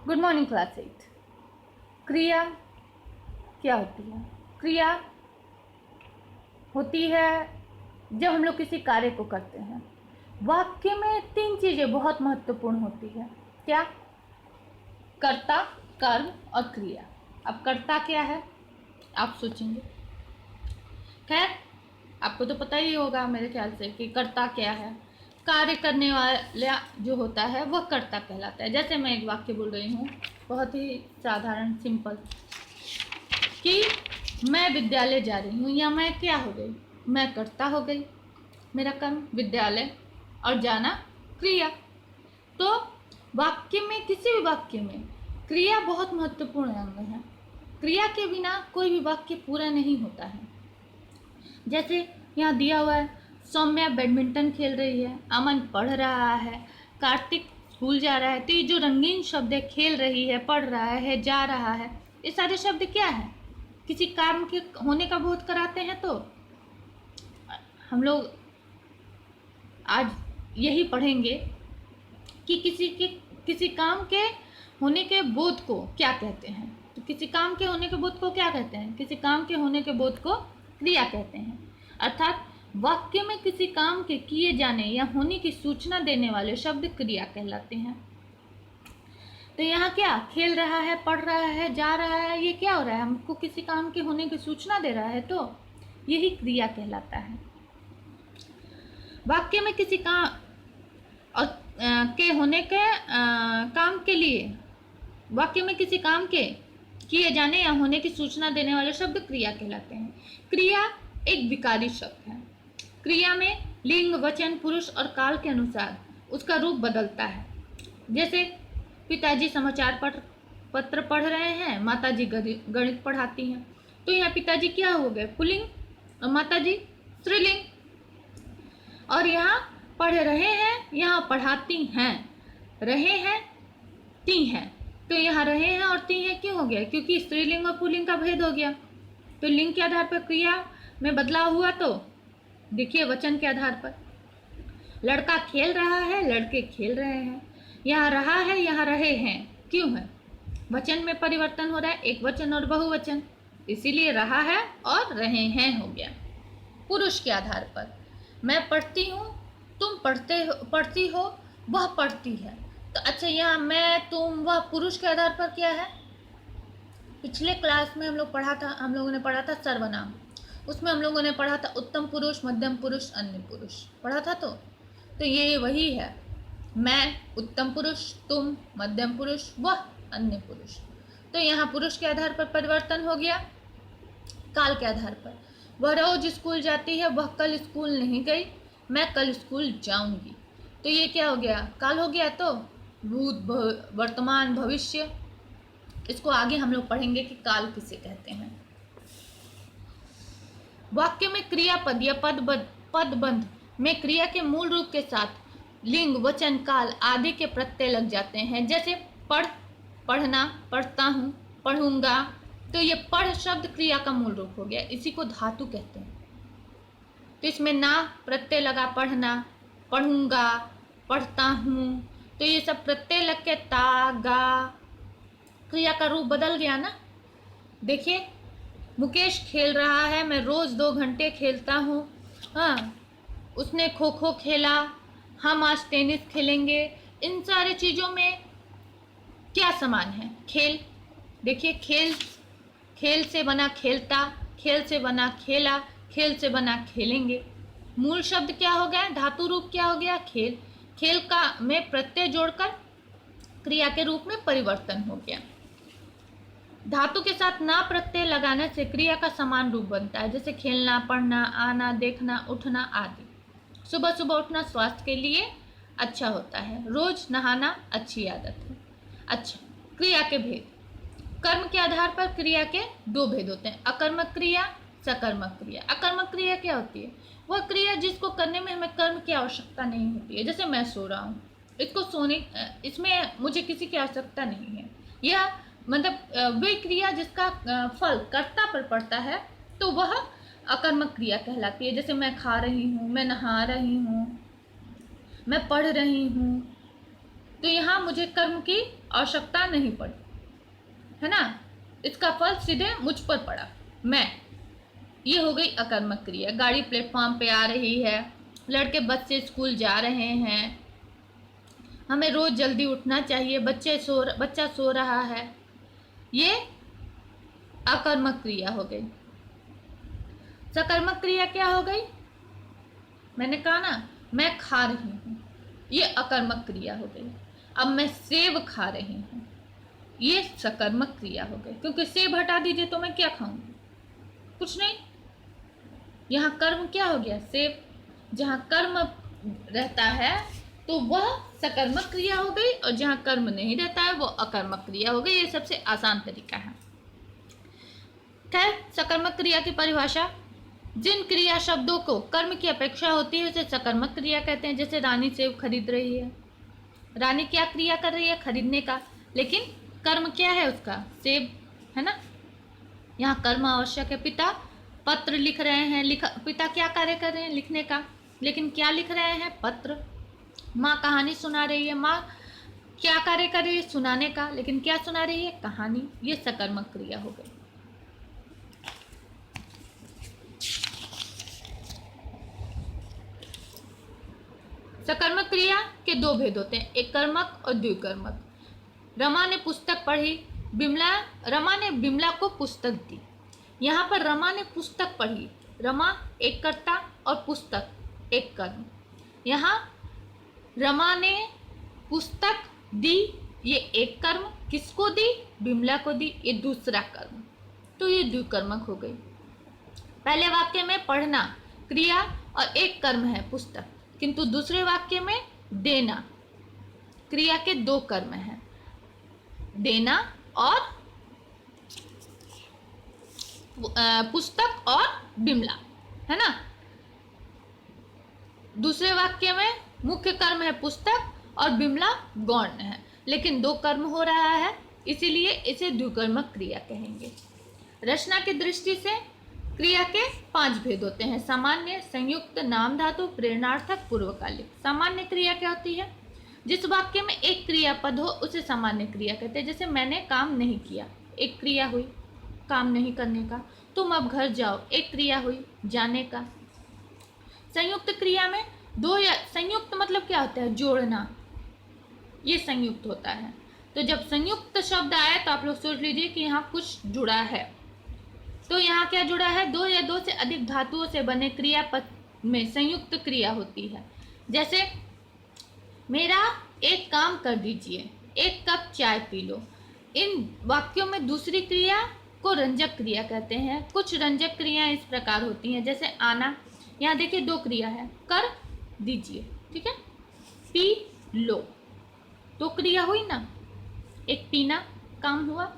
Good morning class 8। क्रिया क्या होती है? क्रिया होती है जब हम लोग किसी कार्य को करते हैं। वाक्य में 3 चीज़ें बहुत महत्वपूर्ण होती है। क्या? कर्ता, कर्म और क्रिया। अब कर्ता क्या है आप सोचेंगे। खैर, आपको तो पता ही होगा मेरे ख्याल से कि कर्ता क्या है। कार्य करने वाला जो होता है वह कर्ता कहलाता है। जैसे मैं एक वाक्य बोल रही हूँ, बहुत ही साधारण सिंपल, कि मैं विद्यालय जा रही हूँ, या मैं क्या हो गई, मैं कर्ता हो गई। मेरा कर्म विद्यालय और जाना क्रिया। तो वाक्य में, किसी भी वाक्य में क्रिया बहुत महत्वपूर्ण अंग है। क्रिया के बिना कोई भी वाक्य पूरा नहीं होता है। जैसे यहाँ दिया हुआ है, सौम्या बैडमिंटन खेल रही है, अमन पढ़ रहा है, कार्तिक स्कूल जा रहा है। तो ये जो रंगीन शब्द है, खेल रही है, पढ़ रहा है, जा रहा है, ये सारे शब्द क्या है? किसी काम के होने का बोध कराते हैं। तो हम लोग आज यही पढ़ेंगे कि किसी काम के होने के बोध को क्या कहते हैं। तो किसी काम के होने के बोध को क्या कहते हैं? किसी काम के होने के बोध को क्रिया कहते हैं। अर्थात वाक्य में किसी काम के किए जाने या होने की सूचना देने वाले शब्द क्रिया कहलाते हैं। तो यहाँ क्या, खेल रहा है, पढ़ रहा है, जा रहा है, ये क्या हो रहा है? हमको किसी काम के होने की सूचना दे रहा है, तो यही क्रिया कहलाता है। वाक्य में किसी काम और के होने के काम के लिए, वाक्य में किसी काम के किए जाने या होने की सूचना देने वाले शब्द क्रिया कहलाते हैं। क्रिया एक विकारी शब्द है। क्रिया में लिंग, वचन, पुरुष और काल के अनुसार उसका रूप बदलता है। जैसे पिताजी समाचार पत्र पढ़ रहे हैं, माताजी गणित पढ़ाती हैं। तो यहाँ पिताजी क्या हो गए? पुल्लिंग और माताजी स्त्रीलिंग। और यहाँ पढ़ रहे हैं, यहाँ पढ़ाती हैं, रहे हैं, ती हैं। तो यहाँ रहे हैं और ती हैं क्यों हो गया? क्योंकि स्त्रीलिंग और पुल्लिंग का भेद हो गया। तो लिंग के आधार पर क्रिया में बदलाव हुआ। तो देखिए वचन के आधार पर, लड़का खेल रहा है, लड़के खेल रहे हैं। यहाँ रहा है, यहाँ रहे हैं, क्यों है? वचन में परिवर्तन हो रहा है, एक वचन और बहुवचन, इसीलिए रहा है और रहे हैं हो गया। पुरुष के आधार पर, मैं पढ़ती हूँ, तुम पढ़ती हो, वह पढ़ती है। तो अच्छा, यहाँ मैं, तुम, वह पुरुष के आधार पर क्या है? पिछले क्लास में हम लोगों ने पढ़ा था सर्वनाम। उसमें हम लोगों ने पढ़ा था उत्तम पुरुष, मध्यम पुरुष, अन्य पुरुष पढ़ा था। तो ये वही है, मैं उत्तम पुरुष, तुम मध्यम पुरुष, वह अन्य पुरुष। तो यहाँ पुरुष के आधार पर परिवर्तन हो गया। काल के आधार पर, वह रोज स्कूल जाती है, वह कल स्कूल नहीं गई, मैं कल स्कूल जाऊंगी। तो ये क्या हो गया? काल हो गया। तो भूत, वर्तमान, भविष्य, इसको आगे हम लोग पढ़ेंगे कि काल किसे कहते हैं। वाक्य में क्रियापद या पदबंध में क्रिया के मूल रूप के साथ लिंग, वचन, काल आदि के प्रत्यय लग जाते हैं। जैसे पढ़, पढ़ना, पढ़ता हूँ, पढ़ूंगा। तो ये पढ़ शब्द क्रिया का मूल रूप हो गया, इसी को धातु कहते हैं। तो इसमें ना प्रत्यय लगा, पढ़ना, पढ़ूंगा, पढ़ता हूँ। तो ये सब प्रत्यय लग के ता, गा, क्रिया का रूप बदल गया ना। देखिए, मुकेश खेल रहा है, मैं रोज 2 घंटे खेलता हूँ। हाँ, उसने खो खो खेला, हम आज टेनिस खेलेंगे। इन सारी चीज़ों में क्या समान है? खेल। देखिए, खेल से बना खेलता, खेल से बना खेला, खेल से बना खेलेंगे। मूल शब्द क्या हो गया? धातु रूप क्या हो गया? खेल। खेल का में प्रत्यय जोड़कर क्रिया के रूप में परिवर्तन हो गया। धातु के साथ ना प्रत्यय लगाने से क्रिया का समान रूप बनता है। जैसे खेलना, पढ़ना, आना, देखना, उठना आदि। सुबह सुबह उठना स्वास्थ्य के लिए अच्छा होता है। रोज नहाना अच्छी आदत है। अच्छा, क्रिया के भेद। कर्म के आधार पर क्रिया के 2 भेद होते हैं, अकर्मक क्रिया, सकर्मक क्रिया। अकर्मक क्रिया क्या होती है? वह क्रिया जिसको करने में हमें कर्म की आवश्यकता नहीं होती है। जैसे मैं सो रहा हूँ, इसमें मुझे किसी की आवश्यकता नहीं है। यह मतलब वही क्रिया जिसका फल कर्ता पर पड़ता है, तो वह अकर्मक क्रिया कहलाती है। जैसे मैं खा रही हूँ, मैं नहा रही हूँ, मैं पढ़ रही हूँ। तो यहाँ मुझे कर्म की आवश्यकता नहीं पड़ी, है ना, इसका फल सीधे मुझ पर पड़ा, मैं। ये हो गई अकर्मक क्रिया। गाड़ी प्लेटफॉर्म पे आ रही है, लड़के बस से स्कूल जा रहे हैं, हमें रोज जल्दी उठना चाहिए, बच्चा सो रहा है, ये अकर्मक क्रिया हो गई। सकर्मक क्रिया क्या हो गई? मैंने कहा ना, मैं खा रही हूँ, ये अकर्मक क्रिया हो गई। अब मैं सेब खा रही हूँ, ये सकर्मक क्रिया हो गई, क्योंकि सेब हटा दीजिए तो मैं क्या खाऊंगी? कुछ नहीं। यहाँ कर्म क्या हो गया? सेब। जहाँ कर्म रहता है तो वह सकर्मक क्रिया हो गई, और जहाँ कर्म नहीं रहता है वो अकर्मक क्रिया हो गई। ये सबसे आसान तरीका है। खैर, सकर्मक क्रिया की परिभाषा, जिन क्रिया शब्दों को कर्म की अपेक्षा होती है उसे सकर्मक क्रिया कहते हैं। जैसे रानी सेब खरीद रही है, रानी क्या क्रिया कर रही है? खरीदने का, लेकिन कर्म क्या है उसका? सेब, है ना। यहाँ कर्म आवश्यक है। पिता पत्र लिख रहे हैं, पिता क्या कार्य कर रहे हैं? लिखने का, लेकिन क्या लिख रहे हैं? पत्र। माँ कहानी सुना रही है, माँ क्या कार्य कर रही है? सुनाने का, लेकिन क्या सुना रही है? कहानी। ये सकर्मक क्रिया हो गई। सकर्मक क्रिया के दो भेद होते हैं, एक कर्मक और द्विकर्मक। रमा ने पुस्तक पढ़ी, रमा ने बिमला को पुस्तक दी। यहाँ पर रमा ने पुस्तक पढ़ी, रमा एक कर्ता और पुस्तक एक कर्म। यहाँ रमा ने पुस्तक दी, ये एक कर्म, किसको दी? बिमला को दी, ये दूसरा कर्म। तो ये द्विकर्मक हो गई। पहले वाक्य में पढ़ना क्रिया और एक कर्म है पुस्तक, किंतु दूसरे वाक्य में देना क्रिया के दो कर्म हैं, देना और पुस्तक और बिमला, है ना। दूसरे वाक्य में मुख्य कर्म है पुस्तक और बिमला गौण है, लेकिन दो कर्म हो रहा है, इसीलिए इसे द्विकर्मक क्रिया कहेंगे। रचना की दृष्टि से क्रिया के 5 भेद होते हैं, सामान्य, संयुक्त, नाम धातु, प्रेरणार्थक, पूर्वकालिक। सामान्य क्रिया क्या होती है? जिस वाक्य में एक क्रियापद हो उसे सामान्य क्रिया कहते हैं। जैसे मैंने काम नहीं किया, एक क्रिया हुई काम नहीं करने का। तुम अब घर जाओ, एक क्रिया हुई जाने का। संयुक्त क्रिया में दो या संयुक्त मतलब क्या होता है? जोड़ना, ये संयुक्त होता है। तो जब संयुक्त शब्द आए तो आप लोग सोच लीजिए कि यहाँ कुछ जुड़ा है। तो यहाँ क्या जुड़ा है? दो या दो से अधिक धातुओं से बने क्रियापद में संयुक्त क्रिया होती है। जैसे मेरा एक काम कर दीजिए, एक कप चाय पी लो। इन वाक्यों में दूसरी क्रिया को रंजक क्रिया कहते हैं। कुछ रंजक क्रियाएं इस प्रकार होती हैं, जैसे आना, यहाँ देखिए दो क्रिया है, कर दीजिए, ठीक है। पी लो, दो क्रिया हुई ना, एक पीना काम हुआ,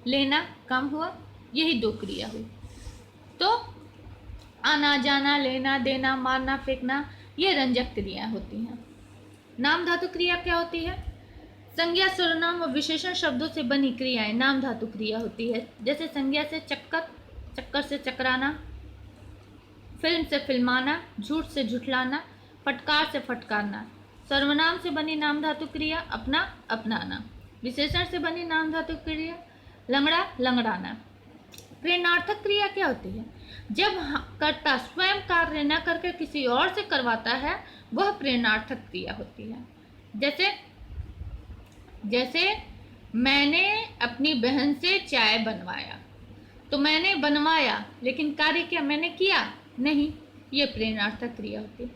लेना काम हुआ, यही दो क्रिया हुई। तो आना, जाना, लेना, देना, मारना, फेंकना, ये रंजक क्रिया होती हैं। नाम धातु क्रिया क्या होती है? संज्ञा, सर्वनाम और विशेषण शब्दों से बनी क्रियाएं नाम धातु क्रिया होती है। जैसे संज्ञा से चक्कर, चक्कर से चकराना, फिल्म से फिल्माना, झूठ से झुठलाना, फटकार से फटकारना। सर्वनाम से बनी नाम धातु क्रिया अपना, अपनाना। विशेषण से बनी नाम धातु क्रिया लंगड़ा, लंगड़ाना। प्रेरणार्थक क्रिया क्या होती है? जब कर्ता स्वयं कार्य न करके किसी और से करवाता है, वह प्रेरणार्थक क्रिया होती है। जैसे मैंने अपनी बहन से चाय बनवाया, तो मैंने बनवाया, लेकिन कार्य क्या मैंने किया? नहीं, ये प्रेरणार्थक क्रिया होती है।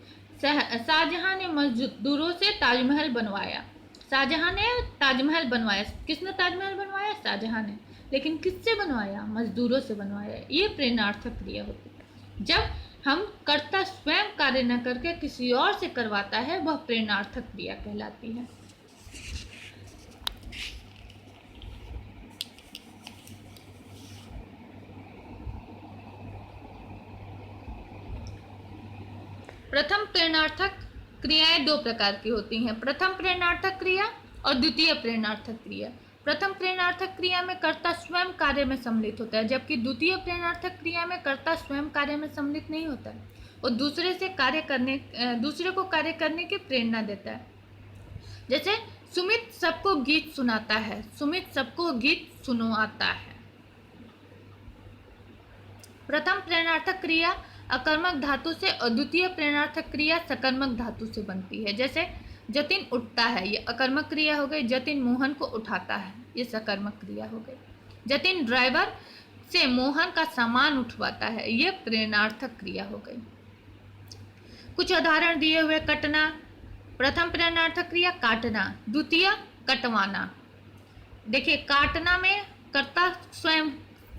शाहजहां ने मजदूरों से ताजमहल बनवाया। शाहजहां ने ताजमहल बनवाया, किसने ताजमहल बनवाया? शाहजहां ने, लेकिन किससे बनवाया? मजदूरों से बनवाया। ये प्रेरणार्थक क्रिया होती है। जब हम कर्ता स्वयं कार्य न करके किसी और से करवाता है, वह प्रेरणार्थक क्रिया कहलाती है। प्रथम प्रेरणार्थक क्रियाएं दो प्रकार की होती हैं, प्रथम प्रेरणार्थक क्रिया और द्वितीय प्रेरणार्थक क्रिया। प्रथम प्रेरणार्थक क्रिया में कर्ता स्वयं कार्य में सम्मिलित होता है, जबकि द्वितीय प्रेरणार्थक क्रिया में कर्ता स्वयं कार्य में सम्मिलित नहीं होता है, और दूसरे को कार्य करने की प्रेरणा देता है। जैसे सुमित सबको गीत सुनाता है, सुमित सबको गीत सुनवाता है। प्रथम प्रेरणार्थक क्रिया अकर्मक धातु से और द्वितीय प्रेरणार्थक क्रिया सकर्मक धातु से बनती है। जैसे जतिन उठता है, ये अकर्मक क्रिया हो गई। जतिन मोहन को उठाता है, ये सकर्मक क्रिया हो गई। जतिन ड्राइवर से मोहन का सामान उठवाता है, ये प्रेरणार्थक क्रिया हो गई। कुछ उदाहरण दिए हुए। कटना, प्रथम प्रेरणार्थक क्रिया काटना, द्वितीय कटवाना। देखिए काटना में कर्ता स्वयं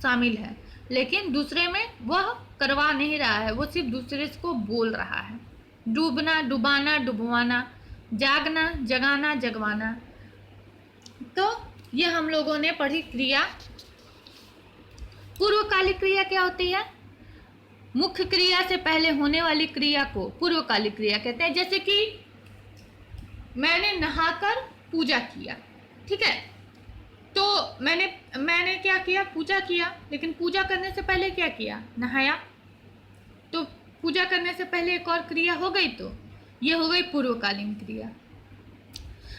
शामिल है, लेकिन दूसरे में वह करवा नहीं रहा है, वो सिर्फ दूसरे को बोल रहा है। डूबना, डुबाना, डुबवाना। जागना, जगाना, जगवाना। तो ये हम लोगों ने पढ़ी क्रिया। पूर्वकालिक क्रिया क्या होती है? मुख्य क्रिया से पहले होने वाली क्रिया को पूर्वकालिक क्रिया कहते हैं। जैसे कि मैंने नहाकर पूजा किया, ठीक है, तो मैंने क्या किया? पूजा किया, लेकिन पूजा करने से पहले क्या किया? नहाया। तो पूजा करने से पहले एक और क्रिया हो गई, तो ये हो गई पूर्वकालीन क्रिया।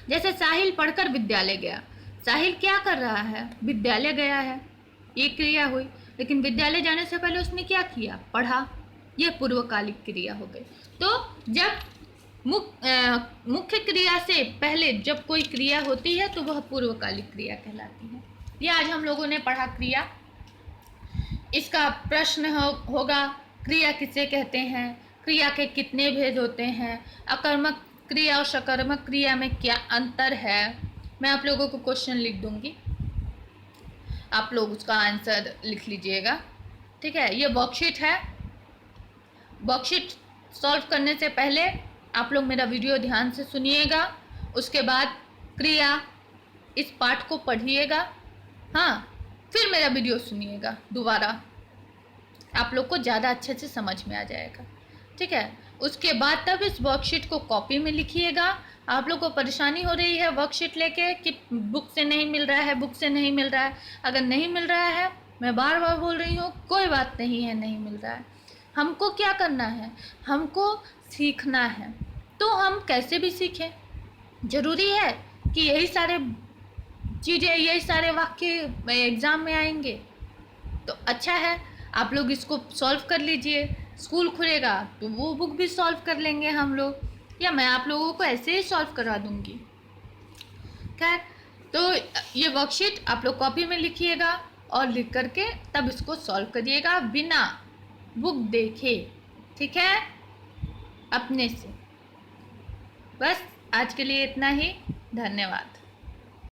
जैसे साहिल पढ़कर विद्यालय गया, साहिल क्या कर रहा है? विद्यालय गया है, ये क्रिया हुई। लेकिन विद्यालय जाने से पहले उसने क्या किया? पढ़ा, ये पूर्वकालिक क्रिया हो गई। तो जब मुख्य क्रिया से पहले जब कोई क्रिया होती है तो वह पूर्वकालिक क्रिया कहलाती है। ये आज हम लोगों ने पढ़ा क्रिया। इसका प्रश्न होगा क्रिया किसे कहते हैं, क्रिया के कितने भेद होते हैं, अकर्मक क्रिया और सकर्मक क्रिया में क्या अंतर है। मैं आप लोगों को क्वेश्चन लिख दूंगी, आप लोग उसका आंसर लिख लीजिएगा, ठीक है। ये वर्कशीट है। वर्कशीट सॉल्व करने से पहले आप लोग मेरा वीडियो ध्यान से सुनिएगा, उसके बाद क्रिया इस पार्ट को पढ़िएगा, हाँ, फिर मेरा वीडियो सुनिएगा दोबारा, आप लोग को ज़्यादा अच्छे से समझ में आ जाएगा, ठीक है। उसके बाद तब इस वर्कशीट को कॉपी में लिखिएगा। आप लोग को परेशानी हो रही है वर्कशीट लेके कि बुक से नहीं मिल रहा है, बुक से नहीं मिल रहा है, अगर नहीं मिल रहा है, मैं बार बार बोल रही हूँ, कोई बात नहीं है, नहीं मिल रहा है। हमको क्या करना है? हमको सीखना है। तो हम कैसे भी सीखें? ज़रूरी है कि यही सारे चीज़ें, यही सारे वाक्य एग्ज़ाम में आएंगे? तो अच्छा है, आप लोग इसको सॉल्व कर लीजिए। स्कूल खुलेगा तो वो बुक भी सॉल्व कर लेंगे हम लोग, या मैं आप लोगों को ऐसे ही सॉल्व करा दूंगी। खैर, तो ये वर्कशीट आप लोग कॉपी में लिखिएगा और लिख करके तब इसको सॉल्व करिएगा बिना बुक देखे, ठीक है, अपने से। बस आज के लिए इतना ही, धन्यवाद।